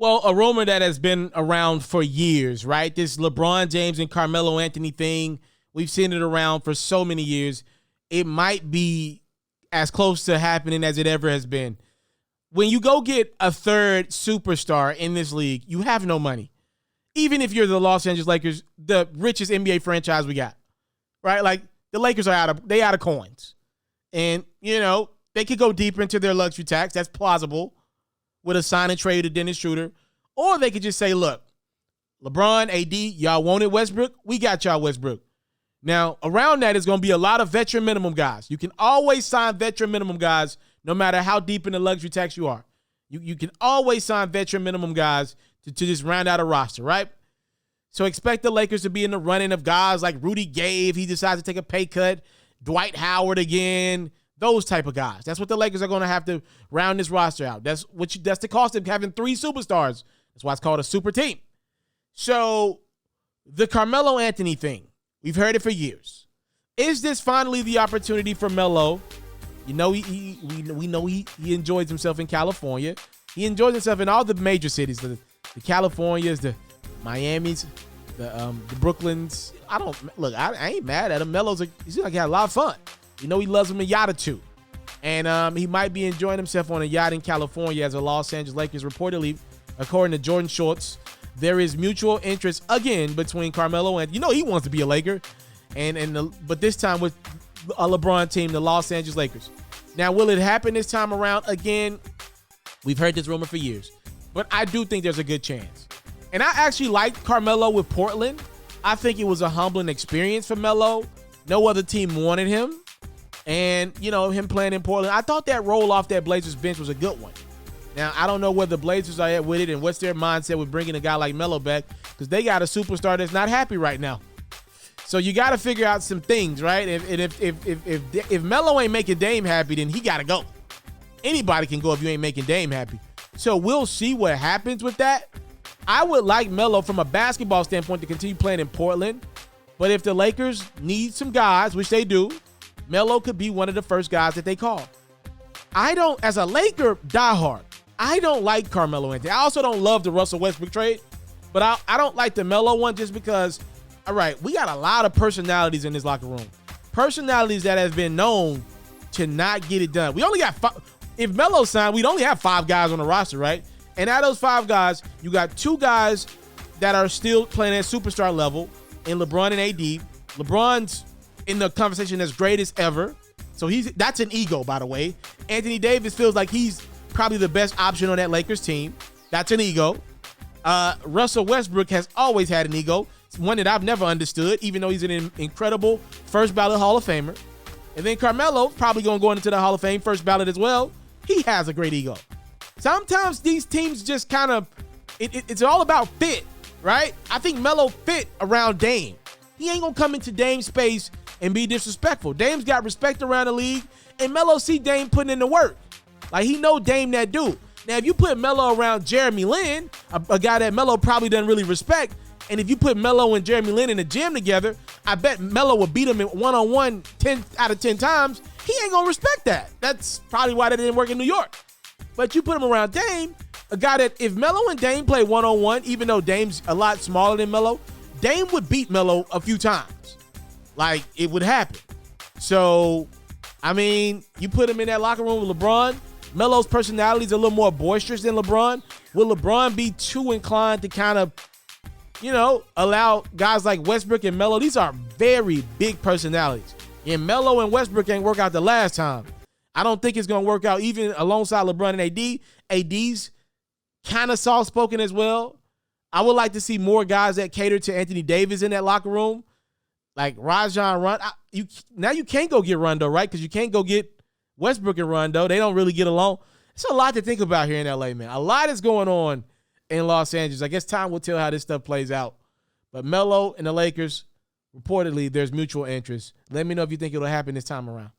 Well, a rumor that has been around for years, right? This LeBron James and Carmelo Anthony thing, we've seen it around for so many years. It might be as close to happening as it ever has been. When you go get a third superstar in this league, you have no money. Even if you're the Los Angeles Lakers, the richest NBA franchise we got, right? Like, the Lakers are out of coins. And, they could go deeper into their luxury tax. That's plausible with a sign and trade to Dennis Schroeder. Or they could just say, look, LeBron, AD, y'all wanted Westbrook? We got y'all Westbrook. Now, around that is going to be a lot of veteran minimum guys. You can always sign veteran minimum guys no matter how deep in the luxury tax you are. You can always sign veteran minimum guys to just round out a roster, right? So expect the Lakers to be in the running of guys like Rudy Gay if he decides to take a pay cut, Dwight Howard again, those type of guys. That's what the Lakers are going to have to round this roster out. That's the cost of having 3 superstars. That's why it's called a super team. So the Carmelo Anthony thing, we've heard it for years. Is this finally the opportunity for Melo? We know he enjoys himself in California. He enjoys himself in all the major cities, the Californias, the Miamis, the Brooklyns. I ain't mad at him. Melo's he seems like he had a lot of fun. He loves him a yacht or two. And he might be enjoying himself on a yacht in California as the Los Angeles Lakers reportedly, according to Jordan Schultz, there is mutual interest again between Carmelo and he wants to be a Laker, but this time with a LeBron team, the Los Angeles Lakers. Now, will it happen this time around again? We've heard this rumor for years, but I do think there's a good chance. And I actually liked Carmelo with Portland. I think it was a humbling experience for Melo. No other team wanted him. And, him playing in Portland, I thought that roll off that Blazers bench was a good one. Now, I don't know where the Blazers are at with it and what's their mindset with bringing a guy like Melo back, because they got a superstar that's not happy right now. So you got to figure out some things, right? And if Melo ain't making Dame happy, then he got to go. Anybody can go if you ain't making Dame happy. So we'll see what happens with that. I would like Melo from a basketball standpoint to continue playing in Portland. But if the Lakers need some guys, which they do, Melo could be one of the first guys that they call. As a Laker diehard, I don't like Carmelo Anthony. I also don't love the Russell Westbrook trade, but I don't like the Melo one just because, all right, we got a lot of personalities in this locker room. Personalities that have been known to not get it done. We only got 5. If Melo signed, we'd only have 5 guys on the roster, right? And out of those 5 guys, you got 2 guys that are still playing at superstar level in LeBron and AD. LeBron's in the conversation as greatest ever. So that's an ego, by the way. Anthony Davis feels like he's probably the best option on that Lakers team. That's an ego. Russell Westbrook has always had an ego. It's one that I've never understood, even though he's an incredible first ballot Hall of Famer. And then Carmelo, probably going to go into the Hall of Fame first ballot as well. He has a great ego. Sometimes these teams just kind of, it's all about fit, right? I think Melo fit around Dame. He ain't going to come into Dame's space and be disrespectful. Dame's got respect around the league, and Melo see Dame putting in the work. Like, he know Dame that dude. Now, if you put Melo around Jeremy Lin, a guy that Melo probably doesn't really respect, and if you put Melo and Jeremy Lin in the gym together, I bet Melo would beat him in one-on-one 10 out of 10 times. He ain't going to respect that. That's probably why that didn't work in New York. But you put him around Dame, a guy that if Melo and Dame play one-on-one, even though Dame's a lot smaller than Melo, Dame would beat Melo a few times. Like, it would happen. So, I mean, you put him in that locker room with LeBron. Melo's personality is a little more boisterous than LeBron. Will LeBron be too inclined to kind of, allow guys like Westbrook and Melo? These are very big personalities. And Melo and Westbrook ain't work out the last time. I don't think it's going to work out even alongside LeBron and AD. AD's kind of soft-spoken as well. I would like to see more guys that cater to Anthony Davis in that locker room. Like Rajon Rondo. Now you can't go get Rondo, right? Because you can't go get Westbrook and Rondo. They don't really get along. It's a lot to think about here in LA, man. A lot is going on in Los Angeles. I guess time will tell how this stuff plays out. But Melo and the Lakers, reportedly, there's mutual interest. Let me know if you think it'll happen this time around.